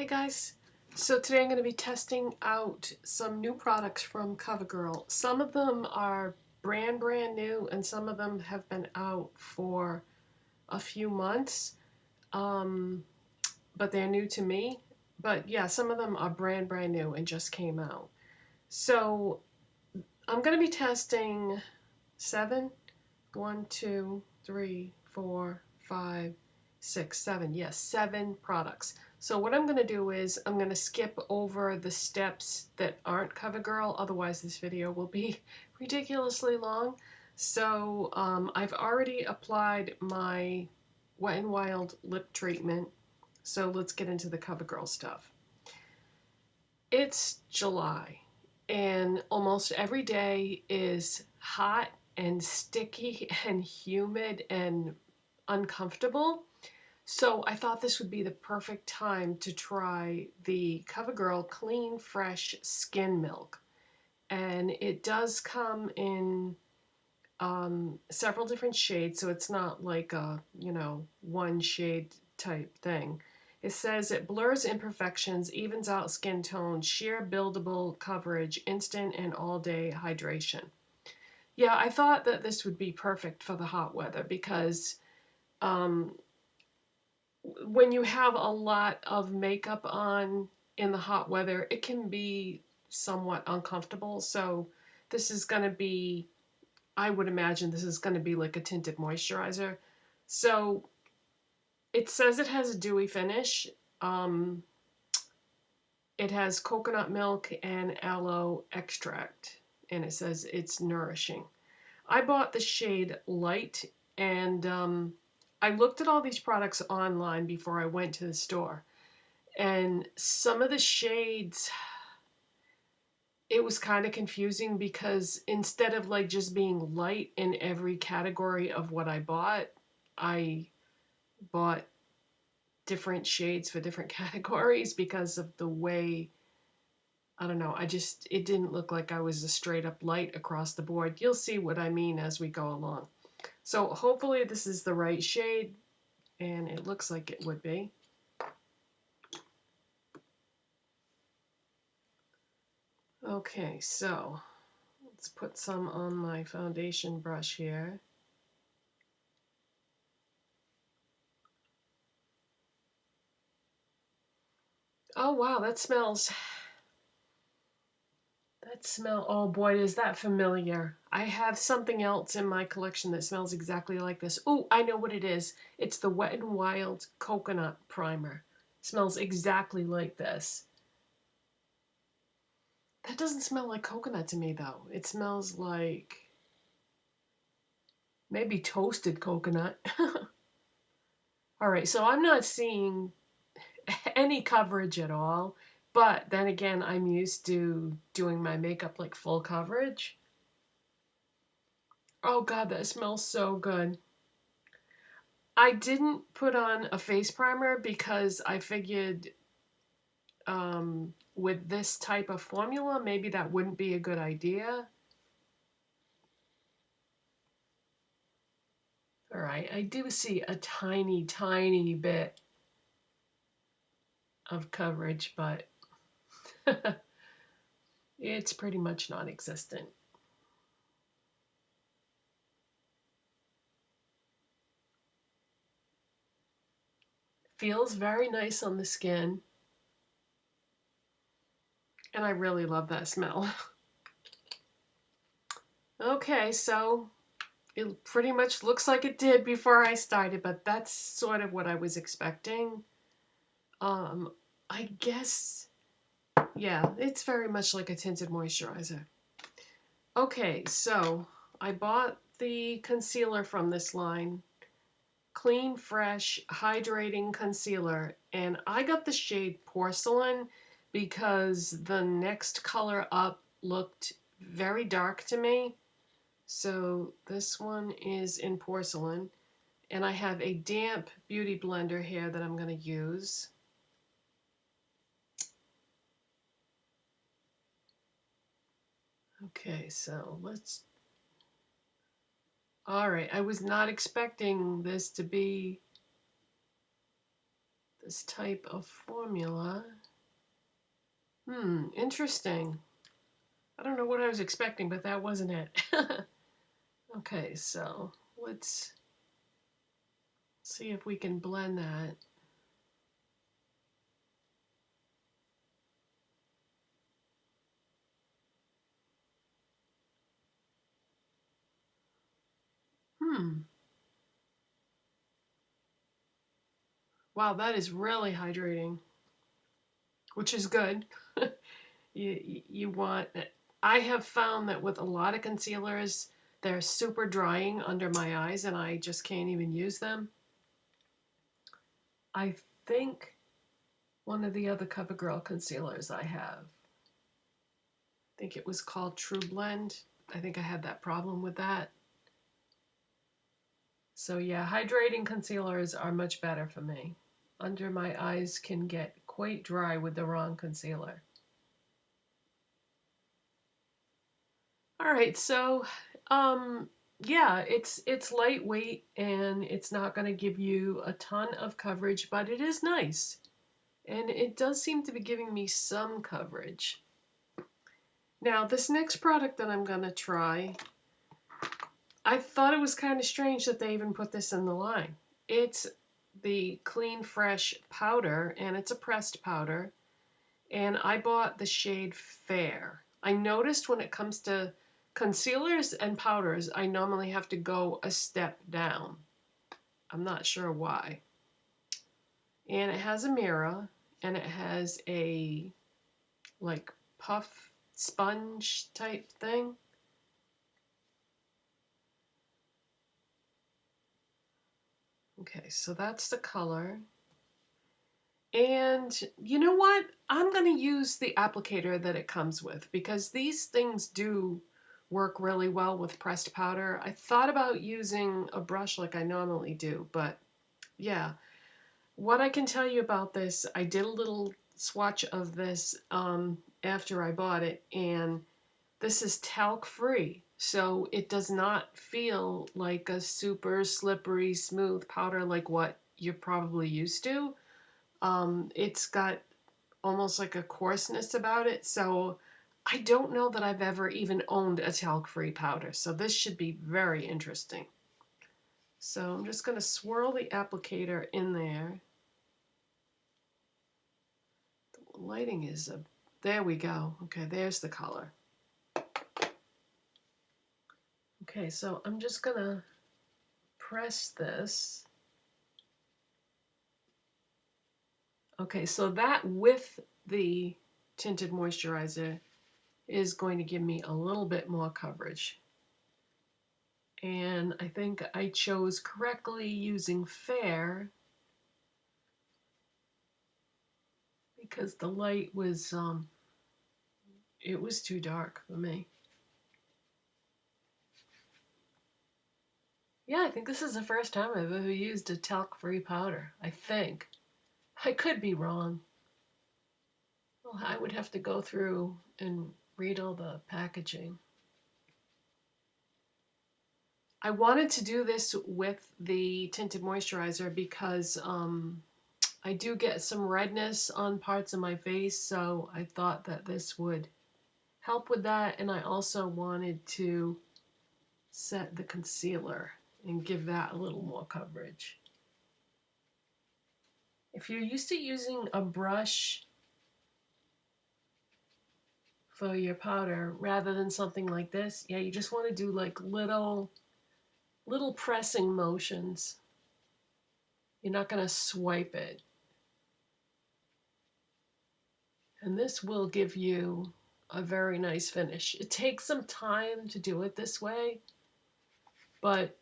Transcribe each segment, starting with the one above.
Hey guys, so today I'm going to be testing out some new products from Covergirl. Some of them are brand new and some of them have been out for a few months, but they're new to me. But yeah, some of them are brand new and just came out. So I'm going to be testing 7, 1, 2, 3, 4, 5, 6, 7. Yes, 7 products. So what I'm going to do is I'm going to skip over the steps that aren't CoverGirl, otherwise this video will be ridiculously long. So I've already applied my Wet n Wild lip treatment, so let's get into the CoverGirl stuff. It's July, and almost every day is hot and sticky and humid and uncomfortable. So I thought this would be the perfect time to try the CoverGirl Clean Fresh Skin Milk. And it does come in several different shades, so it's not like a, one shade type thing. It says it blurs imperfections, evens out skin tone, sheer buildable coverage, instant and all-day hydration. Yeah, I thought that this would be perfect for the hot weather because when you have a lot of makeup on in the hot weather, it can be somewhat uncomfortable. So this is going to be, I would imagine this is going to be like a tinted moisturizer. So it says it has a dewy finish. It has coconut milk and aloe extract, and it says it's nourishing. I bought the shade Light, and I looked at all these products online before I went to the store. And some of the shades, it was kind of confusing because instead of like just being light in every category of what I bought different shades for different categories because of the way, I don't know, it didn't look like I was a straight up light across the board. You'll see what I mean as we go along. So hopefully this is the right shade, and it looks like it would be. Okay, so let's put some on my foundation brush here. Oh wow, that smells, oh boy, is that familiar. I have something else in my collection that smells exactly like this. Oh, I know what it is. It's the Wet n Wild Coconut Primer. It smells exactly like this. That doesn't smell like coconut to me though. It smells like maybe toasted coconut. Alright, so I'm not seeing any coverage at all, but then again, I'm used to doing my makeup like full coverage. Oh god, that smells so good. I didn't put on a face primer because I figured with this type of formula, maybe that wouldn't be a good idea. Alright, I do see a tiny, tiny bit of coverage, but it's pretty much non-existent. Feels very nice on the skin. And I really love that smell. Okay, so it pretty much looks like it did before I started, but that's sort of what I was expecting. I guess, yeah, it's very much like a tinted moisturizer. Okay, so I bought the concealer from this line, Clean Fresh Hydrating Concealer, and I got the shade Porcelain because the next color up looked very dark to me. So this one is in Porcelain, and I have a damp beauty blender here that I'm going to use. Okay, so let's... Alright, I was not expecting this to be this type of formula. Interesting. I don't know what I was expecting, but that wasn't it. Okay, so let's see if we can blend that. Wow, that is really hydrating, which is good. You want, I have found that with a lot of concealers, they're super drying under my eyes and I just can't even use them. I think one of the other CoverGirl concealers I have, I think it was called True Blend. I think I had that problem with that. So yeah, hydrating concealers are much better for me. Under my eyes can get quite dry with the wrong concealer. All right, so yeah, it's lightweight and it's not going to give you a ton of coverage, but it is nice. And it does seem to be giving me some coverage. Now, this next product that I'm going to try, I thought it was kind of strange that they even put this in the line. It's the Clean Fresh powder, and it's a pressed powder. And I bought the shade Fair. I noticed when it comes to concealers and powders, I normally have to go a step down. I'm not sure why. And it has a mirror, and it has a like puff sponge type thing. Okay, so that's the color. And you know what? I'm going to use the applicator that it comes with because these things do work really well with pressed powder. I thought about using a brush like I normally do, but yeah. What I can tell you about this, I did a little swatch of this after I bought it, and this is talc free. So it does not feel like a super slippery, smooth powder like what you're probably used to. It's got almost like a coarseness about it. So I don't know that I've ever even owned a talc-free powder. So this should be very interesting. So I'm just going to swirl the applicator in there. The lighting is there we go. Okay, there's the color. Okay, so I'm just going to press this. Okay, so that with the tinted moisturizer is going to give me a little bit more coverage. And I think I chose correctly using Fair because the light was, it was too dark for me. Yeah, I think this is the first time I've ever used a talc-free powder, I think. I could be wrong. Well, I would have to go through and read all the packaging. I wanted to do this with the tinted moisturizer because I do get some redness on parts of my face, so I thought that this would help with that, and I also wanted to set the concealer and give that a little more coverage. If you're used to using a brush for your powder rather than something like this, yeah, you just want to do like little pressing motions. You're not going to swipe it. And this will give you a very nice finish. It takes some time to do it this way, but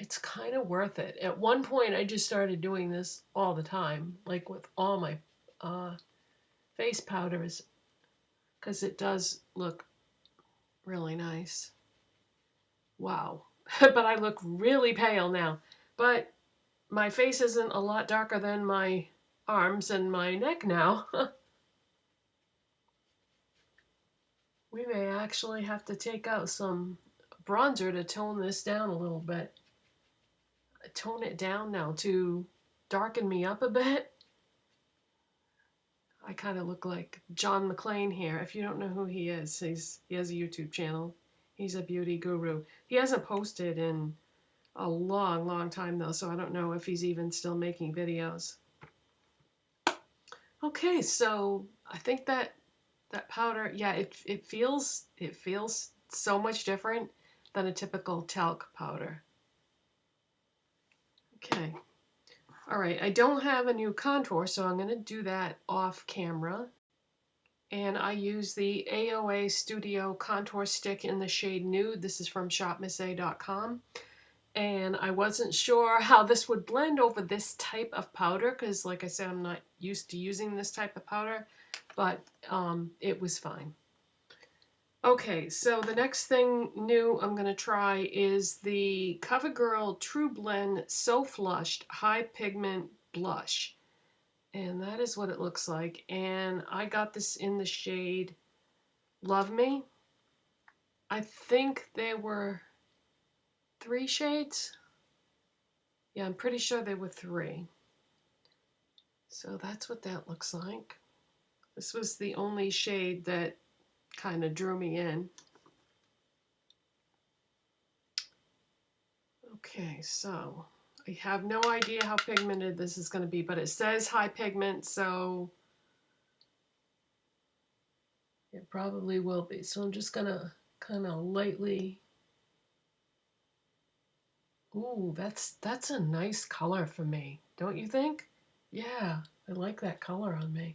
it's kind of worth it. At one point, I just started doing this all the time, like with all my face powders, because it does look really nice. Wow. But I look really pale now. But my face isn't a lot darker than my arms and my neck now. We may actually have to take out some bronzer to tone this down a little bit. Tone it down now to darken me up a bit. I kind of look like John McClane here. If you don't know who he is, he has a YouTube channel. He's a beauty guru. He hasn't posted in a long, long time though, so I don't know if he's even still making videos. Okay, so I think that powder, yeah, it feels so much different than a typical talc powder. Okay. All right, I don't have a new contour, so I'm going to do that off camera. And I use the AOA Studio Contour Stick in the shade Nude. This is from shopmissa.com. And I wasn't sure how this would blend over this type of powder because, like I said, I'm not used to using this type of powder, but it was fine. Okay, so the next thing new I'm going to try is the CoverGirl True Blend So Flushed High Pigment Blush. And that is what it looks like. And I got this in the shade Love Me. I think there were 3 shades. Yeah, I'm pretty sure there were 3. So that's what that looks like. This was the only shade that kind of drew me in. Okay, so I have no idea how pigmented this is going to be, but it says high pigment, so it probably will be. So I'm just going to kind of lightly... Ooh, that's a nice color for me, don't you think? Yeah, I like that color on me.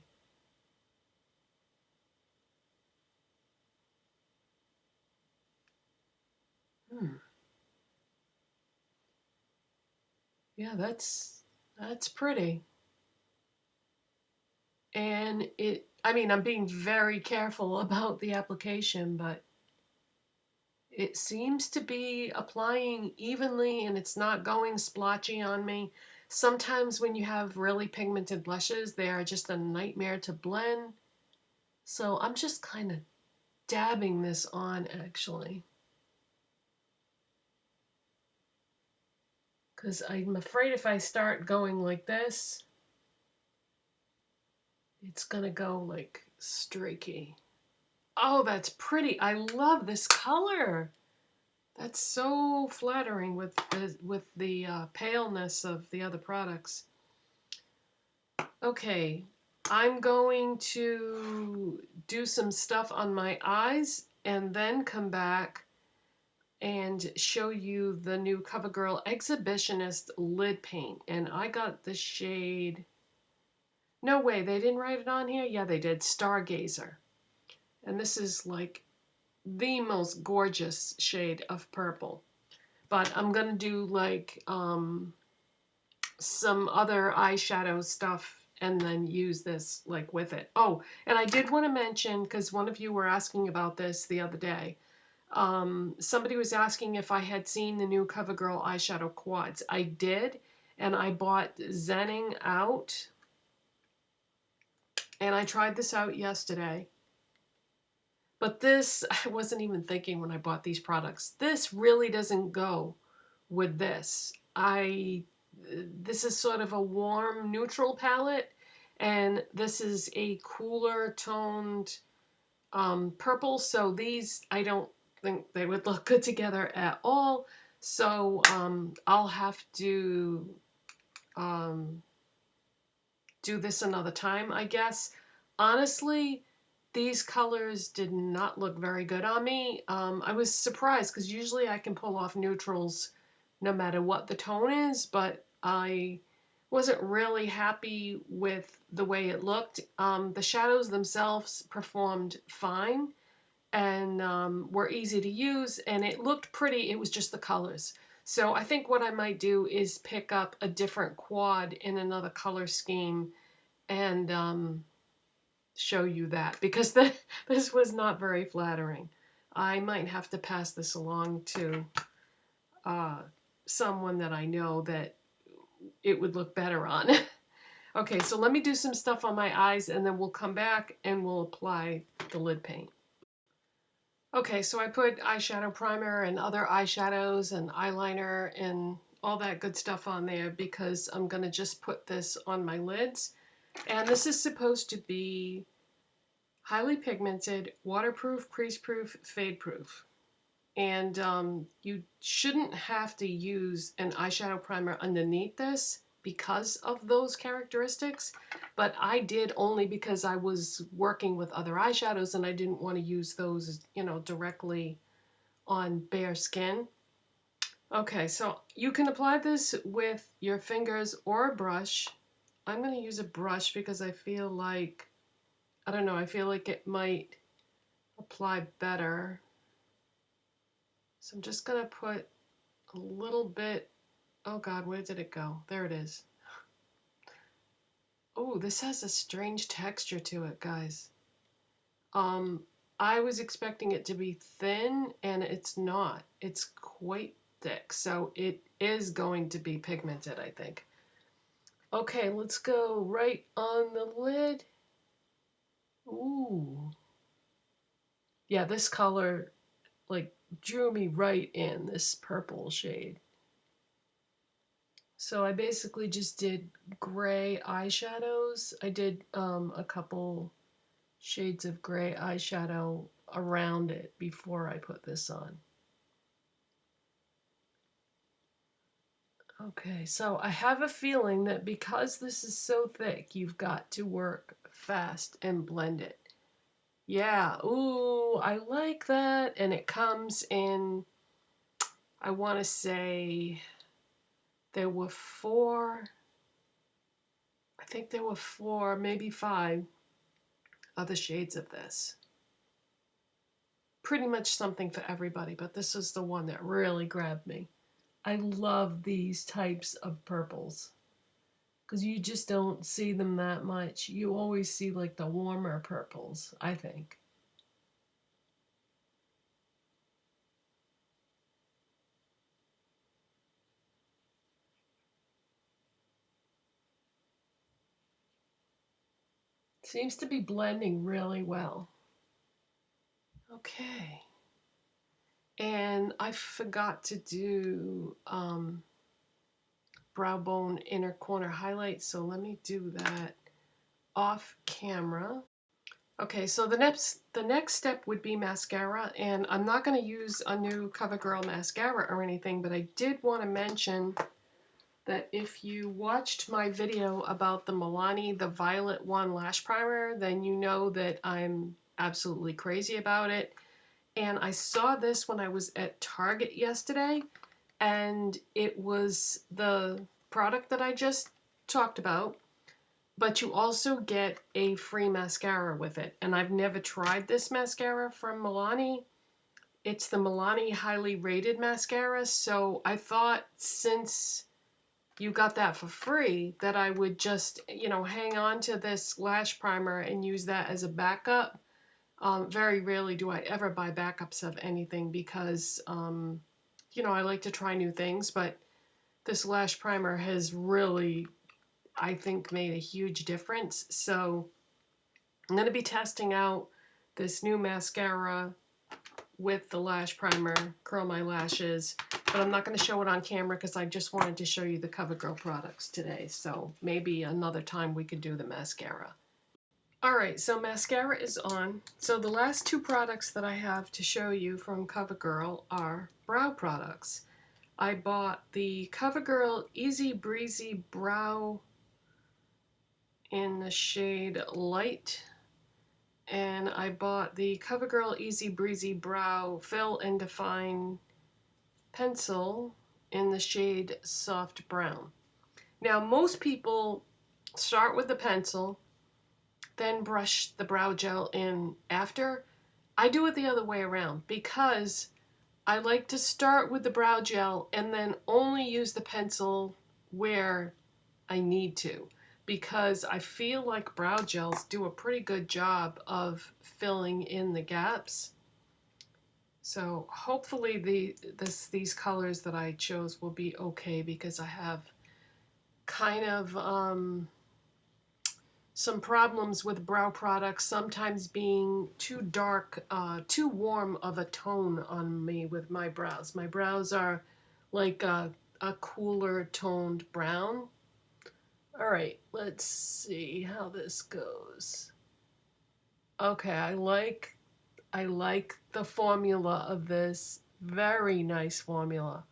Yeah, that's pretty. And I mean, I'm being very careful about the application, but it seems to be applying evenly and it's not going splotchy on me. Sometimes when you have really pigmented blushes, they are just a nightmare to blend. So I'm just kind of dabbing this on actually. Because I'm afraid if I start going like this, it's going to go like streaky. Oh, that's pretty. I love this color. That's so flattering with the paleness of the other products. Okay, I'm going to do some stuff on my eyes and then come back and show you the new CoverGirl Exhibitionist lid paint. And I got the shade... No way, they didn't write it on here? Yeah, they did. Stargazer. And this is like the most gorgeous shade of purple. But I'm going to do like some other eyeshadow stuff and then use this like with it. Oh, and I did want to mention, because one of you were asking about this the other day, somebody was asking if I had seen the new CoverGirl eyeshadow quads. I did, and I bought Zenning out, and I tried this out yesterday. But this, I wasn't even thinking when I bought these products. This really doesn't go with this. This is sort of a warm neutral palette, and this is a cooler toned purple. So these, I don't think they would look good together at all. So I'll have to do this another time, I guess. Honestly, these colors did not look very good on me. I was surprised because usually I can pull off neutrals no matter what the tone is, but I wasn't really happy with the way it looked. The shadows themselves performed fine and were easy to use, and it looked pretty. It was just the colors. So I think what I might do is pick up a different quad in another color scheme and show you that, because this was not very flattering. I might have to pass this along to someone that I know that it would look better on. Okay, so let me do some stuff on my eyes and then we'll come back and we'll apply the lid paint. Okay, so I put eyeshadow primer and other eyeshadows and eyeliner and all that good stuff on there because I'm going to just put this on my lids. And this is supposed to be highly pigmented, waterproof, crease-proof, fade-proof. And you shouldn't have to use an eyeshadow primer underneath this because of those characteristics, but I did only because I was working with other eyeshadows and I didn't want to use those, you know, directly on bare skin. Okay, so you can apply this with your fingers or a brush. I'm going to use a brush because I feel like, I don't know, I feel like it might apply better. So I'm just going to put a little bit. Oh God, where did it go? There it is. Oh, this has a strange texture to it, guys. I was expecting it to be thin, and it's not. It's quite thick, so it is going to be pigmented, I think. Okay, let's go right on the lid. Ooh. Yeah, this color, like, drew me right in, this purple shade. So I basically just did gray eyeshadows. I did a couple shades of gray eyeshadow around it before I put this on. Okay, so I have a feeling that because this is so thick, you've got to work fast and blend it. Yeah, ooh, I like that. And it comes in, I want to say there were four, I think there were four, maybe five other shades of this. Pretty much something for everybody, but this is the one that really grabbed me. I love these types of purples because you just don't see them that much. You always see like the warmer purples, I think. Seems to be blending really well. Okay. And I forgot to do brow bone inner corner highlight, so let me do that off camera. Okay, so the next step would be mascara, and I'm not going to use a new CoverGirl mascara or anything, but I did want to mention that if you watched my video about the Milani, the Violet One Lash Primer, then you know that I'm absolutely crazy about it. And I saw this when I was at Target yesterday, and it was the product that I just talked about, but you also get a free mascara with it. And I've never tried this mascara from Milani. It's the Milani Highly Rated Mascara, so I thought since you got that for free that I would just, you know, hang on to this lash primer and use that as a backup. Very rarely do I ever buy backups of anything because, you know, I like to try new things, but this lash primer has really, I think, made a huge difference. So I'm going to be testing out this new mascara with the lash primer, curl my lashes, but I'm not going to show it on camera because I just wanted to show you the CoverGirl products today. So maybe another time we could do the mascara. Alright, so mascara is on. So the last two products that I have to show you from CoverGirl are brow products. I bought the CoverGirl Easy Breezy Brow in the shade Light, and I bought the CoverGirl Easy Breezy Brow Fill and Define Pencil in the shade Soft Brown. Now most people start with the pencil, then brush the brow gel in after. I do it the other way around because I like to start with the brow gel and then only use the pencil where I need to, because I feel like brow gels do a pretty good job of filling in the gaps. So hopefully these colors that I chose will be okay, because I have kind of some problems with brow products sometimes being too dark, too warm of a tone on me with my brows. My brows are like a cooler toned brown. All right, let's see how this goes. Okay, I like the formula of this. Very nice formula.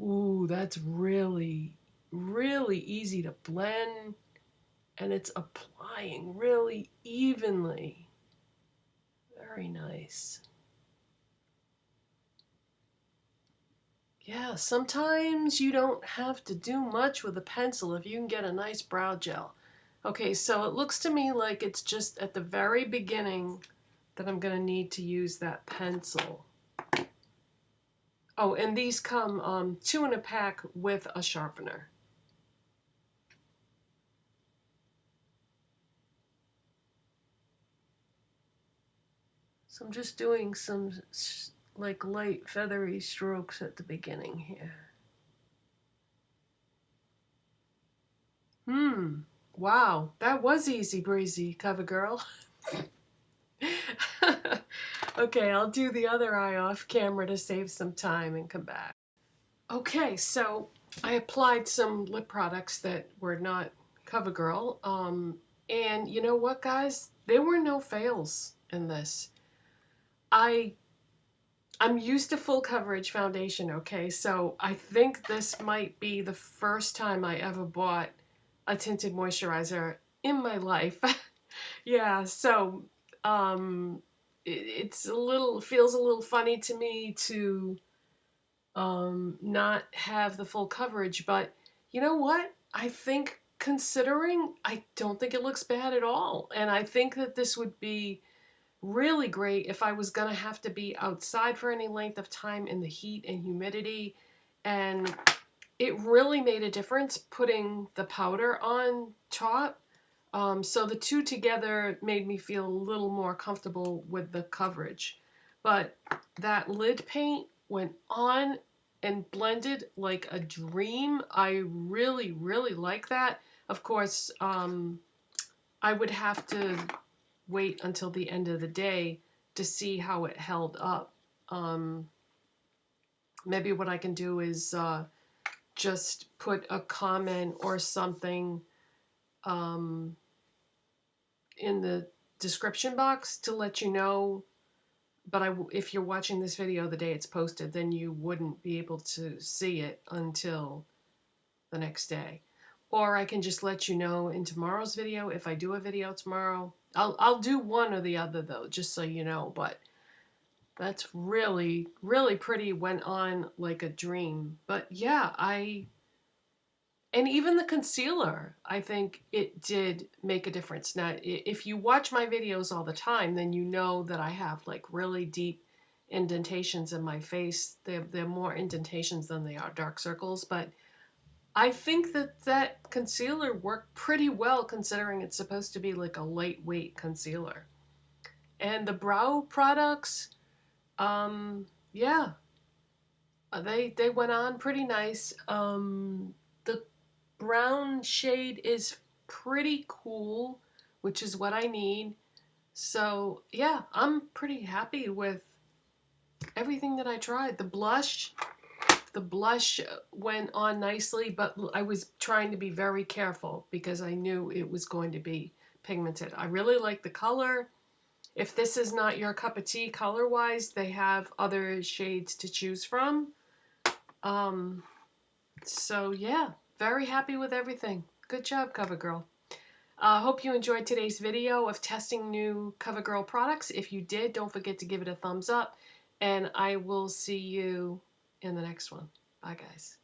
Ooh, that's really, really easy to blend, and it's applying really evenly. Very nice. Yeah, sometimes you don't have to do much with a pencil if you can get a nice brow gel. Okay, so it looks to me like it's just at the very beginning that I'm going to need to use that pencil. Oh, and these come 2 in a pack with a sharpener. So I'm just doing some like light feathery strokes at the beginning here. Wow, that was easy breezy, Covergirl. Okay, I'll do the other eye off camera to save some time and come back. Okay, so I applied some lip products that were not CoverGirl. And you know what, guys? There were no fails in this. I'm used to full coverage foundation, okay? So I think this might be the first time I ever bought a tinted moisturizer in my life. Yeah, so it's a little, feels a little funny to me to not have the full coverage, but you know what? I think considering, I don't think it looks bad at all. And I think that this would be really great if I was gonna have to be outside for any length of time in the heat and humidity. And it really made a difference putting the powder on top. So the two together made me feel a little more comfortable with the coverage. But that lid paint went on and blended like a dream. I really, really like that. Of course, I would have to wait until the end of the day to see how it held up. Maybe what I can do is just put a comment or something in the description box to let you know. But if you're watching this video the day it's posted, then you wouldn't be able to see it until the next day. Or I can just let you know in tomorrow's video if I do a video tomorrow. I'll do one or the other though, just so you know. But that's really, really pretty. Went on like a dream. But yeah, and even the concealer, I think it did make a difference. Now, if you watch my videos all the time, then you know that I have like really deep indentations in my face. They're more indentations than they are dark circles, but I think that that concealer worked pretty well considering it's supposed to be like a lightweight concealer. And the brow products, yeah, they went on pretty nice. The brown shade is pretty cool, which is what I need. So yeah, I'm pretty happy with everything that I tried. The blush went on nicely, but I was trying to be very careful because I knew it was going to be pigmented. I really like the color. If this is not your cup of tea color-wise, they have other shades to choose from. So yeah, very happy with everything. Good job, CoverGirl. Hope you enjoyed today's video of testing new CoverGirl products. If you did, don't forget to give it a thumbs up, and I will see you in the next one. Bye, guys.